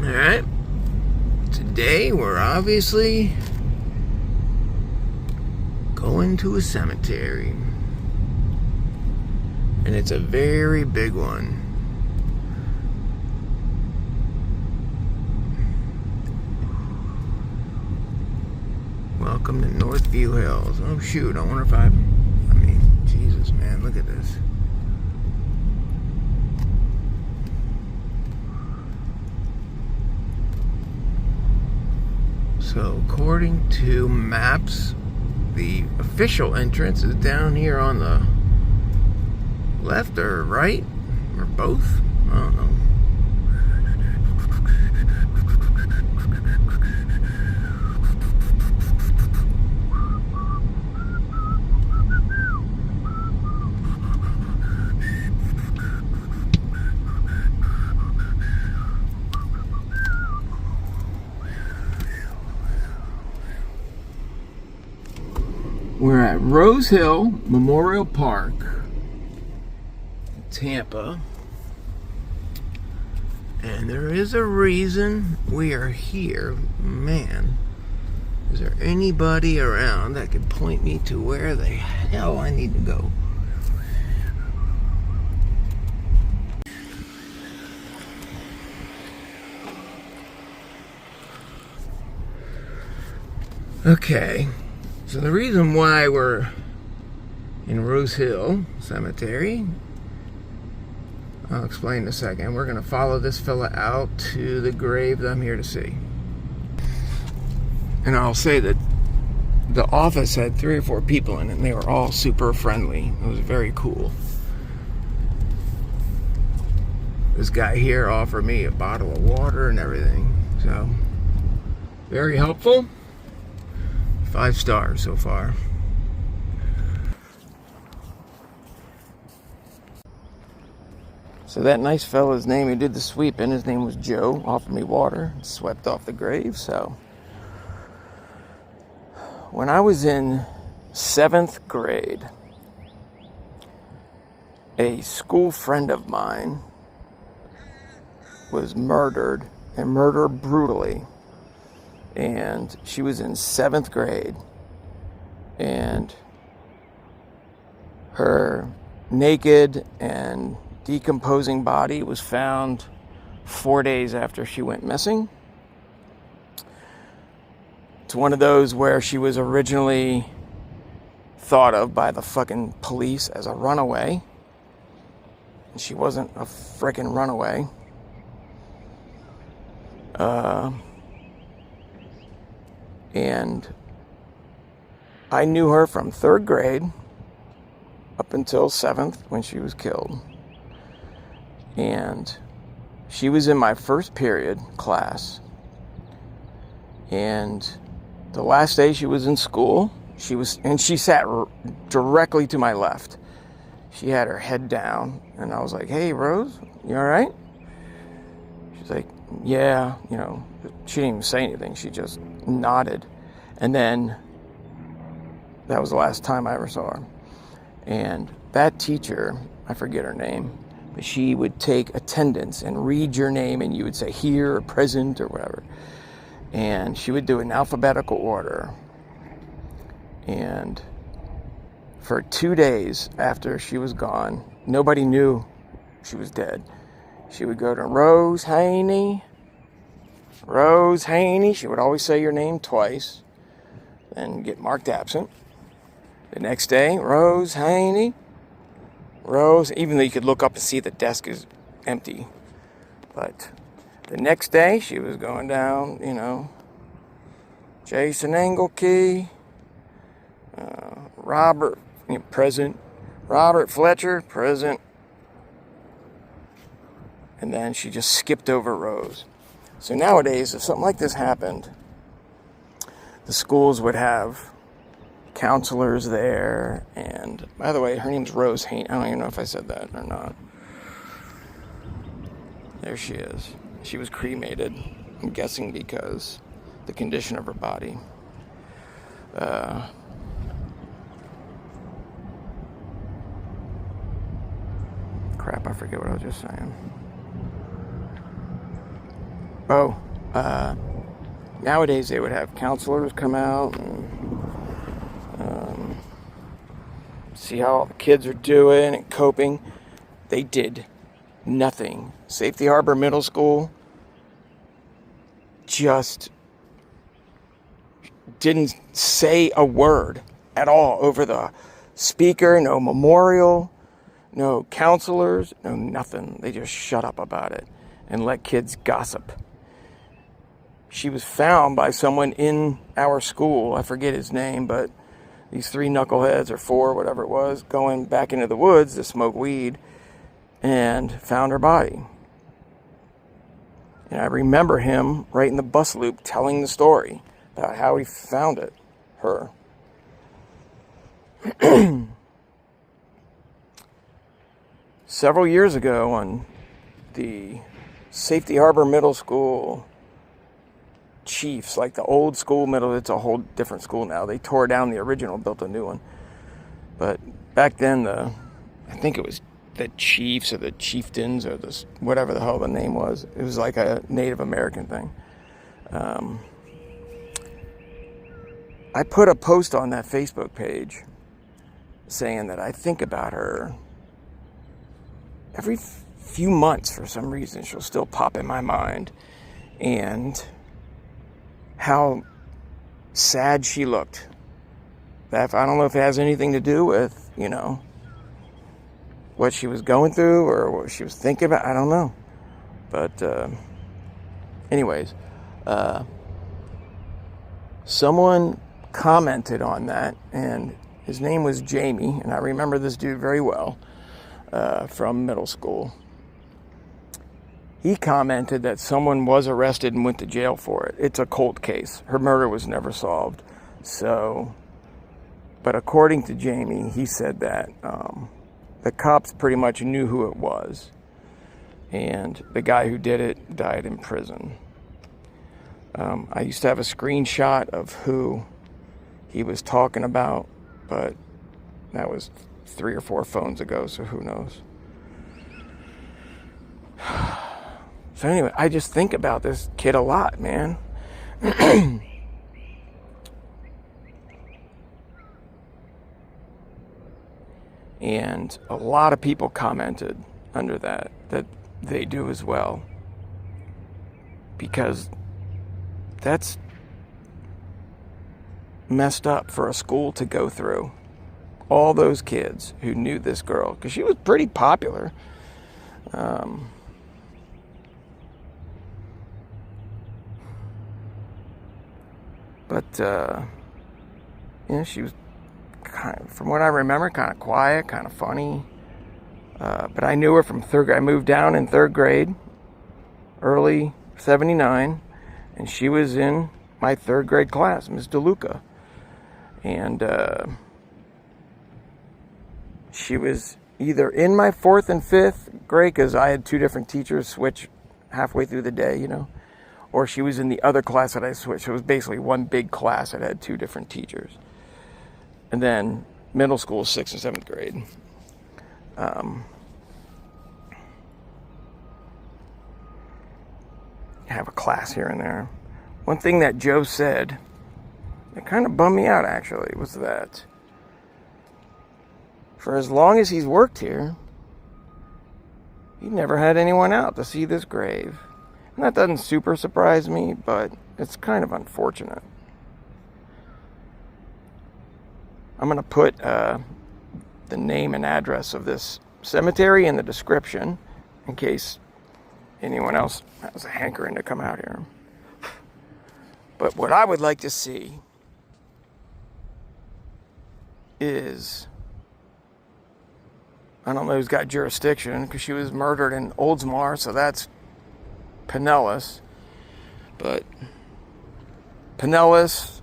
Alright, today we're obviously going to a cemetery. And it's a very big one. Welcome to Northview Hills. Oh shoot, I wonder if I mean, Jesus man, look at this. So according to maps, the official entrance is down here on the left or right, or both. I don't know. We're at Rose Hill Memorial Park, Tampa, and there is a reason we are here. Man, is there anybody around that could point me to where the hell I need to go? Okay. So the reason why we're in Rose Hill Cemetery, I'll explain in a second. We're going to follow this fella out to the grave that I'm here to see. And I'll say that the office had 3 or 4 people in it, and they were all super friendly. It was very cool. This guy here offered me a bottle of water and everything. So, very helpful. 5 stars so far. So that nice fella's name who did the sweeping, his name was Joe, offered me water, swept off the grave. So when I was in 7th grade, a school friend of mine was murdered, and murdered brutally. And she was in 7th grade, and her naked and decomposing body was found 4 days after she went missing. It's one of those where she was originally thought of by the fucking police as a runaway, and she wasn't a frickin' runaway. And I knew her from 3rd grade up until 7th when she was killed. And she was in my first period class. And the last day she was in school, she sat directly to my left. She had her head down, and I was like, "Hey, Rose, you all right?" She's like, "Yeah," she didn't even say anything. She just nodded. And then that was the last time I ever saw her. And that teacher, I forget her name, but she would take attendance and read your name, and you would say here or present or whatever. And she would do it in alphabetical order. And for 2 days after she was gone, nobody knew she was dead. She would go to Rose Haney. Rose Haney. She would always say your name twice, then get marked absent. The next day, Rose Haney. Rose, even though you could look up and see the desk is empty. But the next day, she was going down, Jason Engelkey, Robert, present. Robert Fletcher, present. And then she just skipped over Rose. So nowadays, if something like this happened, the schools would have counselors there. And by the way, her name's Rose Haney. I don't even know if I said that or not. There she is. She was cremated, I'm guessing because the condition of her body. Crap, I forget what I was just saying. Oh, nowadays they would have counselors come out and see how the kids are doing and coping. They did nothing. Safety Harbor Middle School just didn't say a word at all over the speaker. No memorial, no counselors, no nothing. They just shut up about it and let kids gossip. She was found by someone in our school. I forget his name, but these 3 knuckleheads, or 4, whatever it was, going back into the woods to smoke weed, and found her body. And I remember him right in the bus loop telling the story about how he found her. Several years ago on the Safety Harbor Middle School Chiefs, like the old school middle, it's a whole different school now. They tore down the original, built a new one. But back then, I think it was the Chiefs or the Chieftains or the whatever the hell the name was. It was like a Native American thing. I put a post on that Facebook page saying that I think about her every few months for some reason. She'll still pop in my mind. And how sad she looked. I don't know if it has anything to do with, what she was going through or what she was thinking about. I don't know. But anyways, someone commented on that, and his name was Jamie, and I remember this dude very well from middle school. He commented that someone was arrested and went to jail for it. It's a cold case. Her murder was never solved. So, but according to Jamie, he said that the cops pretty much knew who it was. And the guy who did it died in prison. I used to have a screenshot of who he was talking about, but that was 3 or 4 phones ago, so who knows. So anyway, I just think about this kid a lot, man. And a lot of people commented under that they do as well. Because that's messed up for a school to go through. All those kids who knew this girl, because she was pretty popular. But she was from what I remember, kind of quiet, kind of funny. But I knew her from 3rd grade. I moved down in 3rd grade, early 79, and she was in my 3rd grade class, Miss DeLuca. And she was either in my 4th and 5th grade, because I had 2 different teachers switch halfway through the day, or she was in the other class that I switched. It was basically one big class that had 2 different teachers. And then middle school, 6th and 7th grade. Have a class here and there. One thing that Joe said, it kind of bummed me out actually, was that for as long as he's worked here, he never had anyone out to see this grave. And that doesn't super surprise me, but it's kind of unfortunate. I'm going to put the name and address of this cemetery in the description in case anyone else has a hankering to come out here. But what I would like to see is, I don't know who's got jurisdiction, because she was murdered in Oldsmar, so that's Pinellas. But Pinellas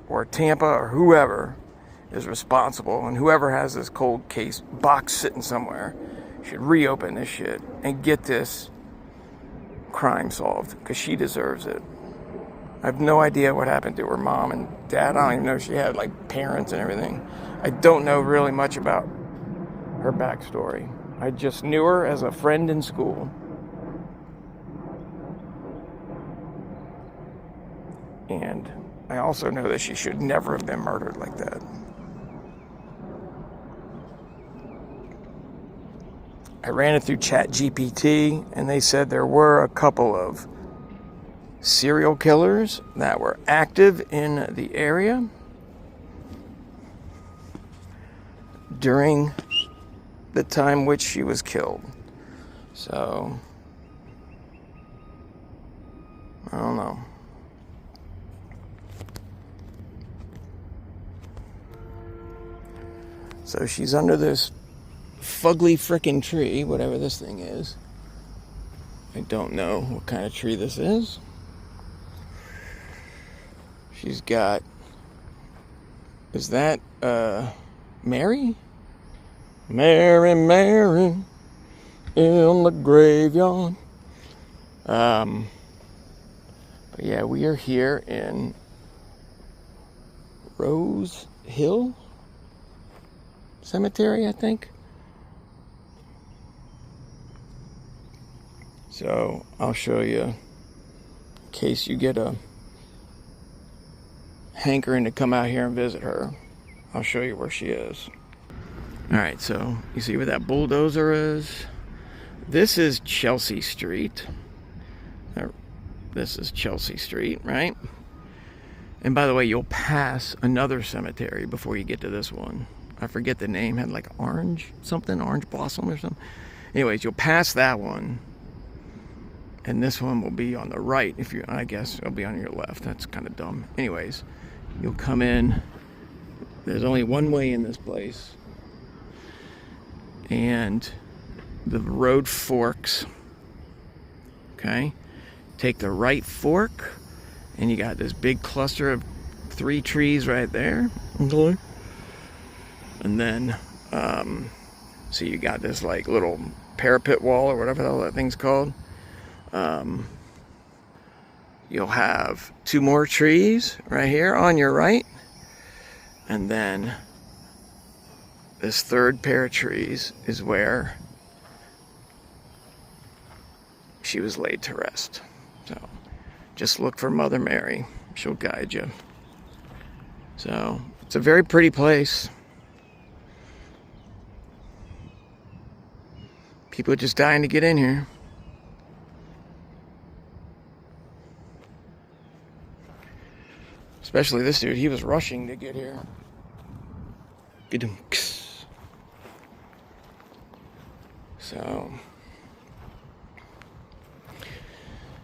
or Tampa or whoever is responsible, and whoever has this cold case box sitting somewhere should reopen this shit and get this crime solved, because she deserves it. I have no idea what happened to her mom and dad. I don't even know if she had like parents and everything. I don't know really much about her backstory. I just knew her as a friend in school. And I also know that she should never have been murdered like that. I ran it through ChatGPT, and they said there were a couple of serial killers that were active in the area during the time which she was killed. So, I don't know. So she's under this fugly frickin' tree, whatever this thing is. I don't know what kind of tree this is. She's got... Is that, Mary? Mary, Mary, in the graveyard. But yeah, we are here in Rose Hill Cemetery, I think. So I'll show you, in case you get a hankering to come out here and visit her. I'll show you where she is. Alright, so you see where that bulldozer is? This is Chelsea Street. This is Chelsea Street, right? And by the way, you'll pass another cemetery before you get to this one. I forget the name, had like orange blossom or something. Anyways, you'll pass that one. And this one will be on the right. I guess it'll be on your left. That's kind of dumb. Anyways, you'll come in. There's only one way in this place. And the road forks. Okay? Take the right fork, and you got this big cluster of 3 trees right there. Okay? And then, so you got this like little parapet wall or whatever the hell that thing's called. You'll have 2 more trees right here on your right, and then this 3rd pair of trees is where she was laid to rest. So just look for Mother Mary. She'll guide you. So it's a very pretty place. People are just dying to get in here. Especially this dude, he was rushing to get here.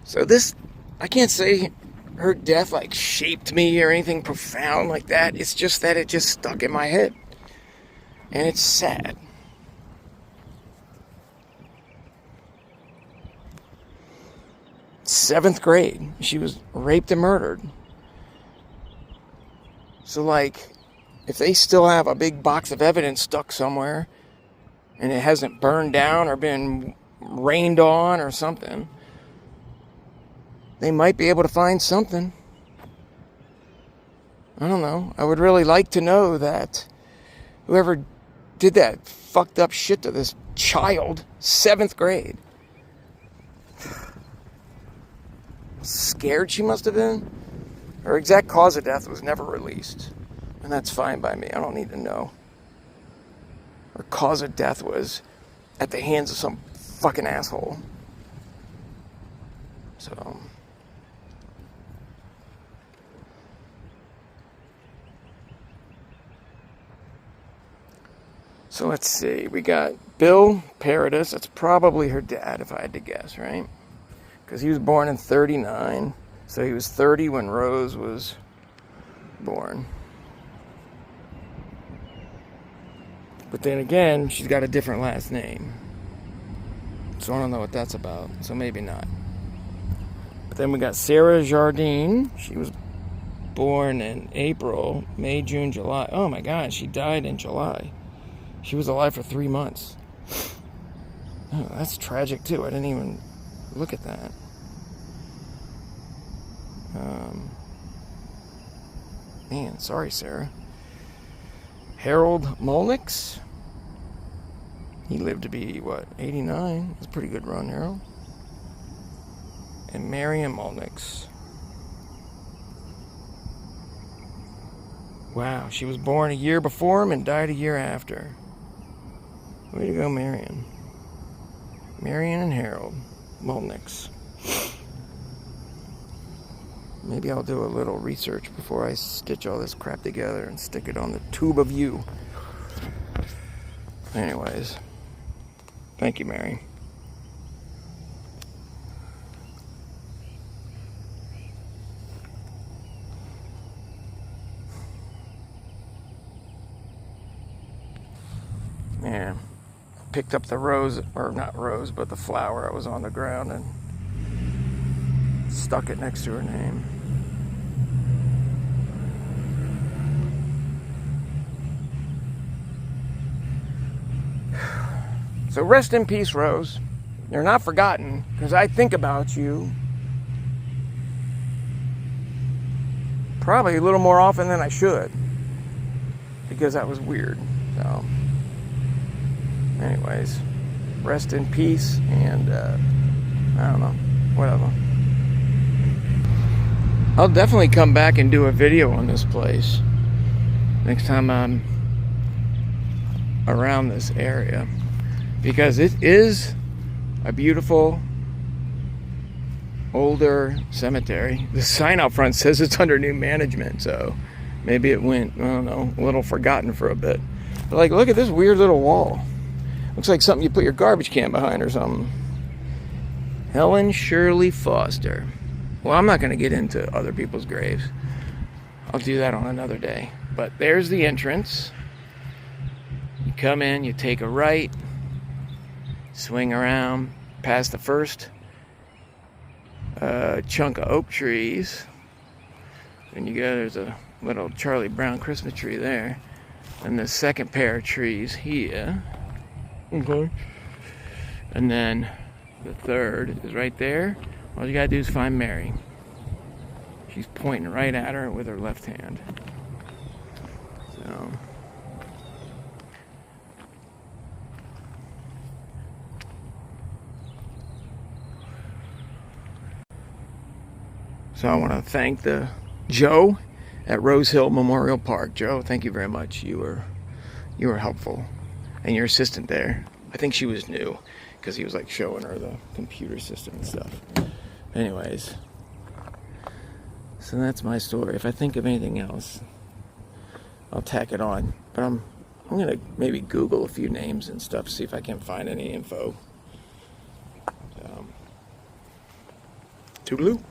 So this, I can't say her death like shaped me or anything profound like that. It's just that it just stuck in my head. And it's sad. Seventh grade, she was raped and murdered. So, like, if they still have a big box of evidence stuck somewhere and it hasn't burned down or been rained on or something, they might be able to find something. I don't know. I would really like to know that whoever did that fucked up shit to this child, 7th grade. Scared she must have been. Her exact cause of death was never released. And that's fine by me. I don't need to know. Her cause of death was at the hands of some fucking asshole. So let's see. We got Bill Paradis. That's probably her dad, if I had to guess, right? Because he was born in 39. So he was 30 when Rose was born. But then again, she's got a different last name. So I don't know what that's about. So maybe not. But then we got Sarah Jardine. She was born in April, May, June, July. Oh my God, she died in July. She was alive for 3 months. Oh, that's tragic too. I didn't even look at that. Man, sorry, Sarah. Harold Molnix. He lived to be, what, 89? That's a pretty good run, Harold. And Marion Molnix. Wow, she was born a year before him and died a year after. Way to go, Marion. Marion and Harold Molniks. Maybe I'll do a little research before I stitch all this crap together and stick it on the tube of you. Anyways, thank you, Mary. Yeah, picked up the rose, or not rose, but the flower that was on the ground and stuck it next to her name. So rest in peace, Rose. You're not forgotten, because I think about you probably a little more often than I should, because that was weird. So anyways, rest in peace, and I don't know, whatever. I'll definitely come back and do a video on this place next time I'm around this area, because it is a beautiful older cemetery. The sign out front says it's under new management, so maybe it went, I don't know, a little forgotten for a bit. But like, look at this weird little wall. Looks like something you put your garbage can behind or something. Helen Shirley Foster. Well, I'm not going to get into other people's graves. I'll do that on another day. But there's the entrance. You come in, you take a right, swing around past the first chunk of oak trees. And you go, there's a little Charlie Brown Christmas tree there. And the second pair of trees here. Okay. And then the third is right there. All you gotta do is find Mary. She's pointing right at her with her left hand. So I want to thank the Joe at Rose Hill Memorial Park. Joe, thank you very much. You were helpful. And your assistant there, I think she was new, because he was like showing her the computer system and stuff. Anyways, so that's my story. If I think of anything else, I'll tack it on. But I'm gonna maybe Google a few names and stuff, see if I can find any info. Toodaloo.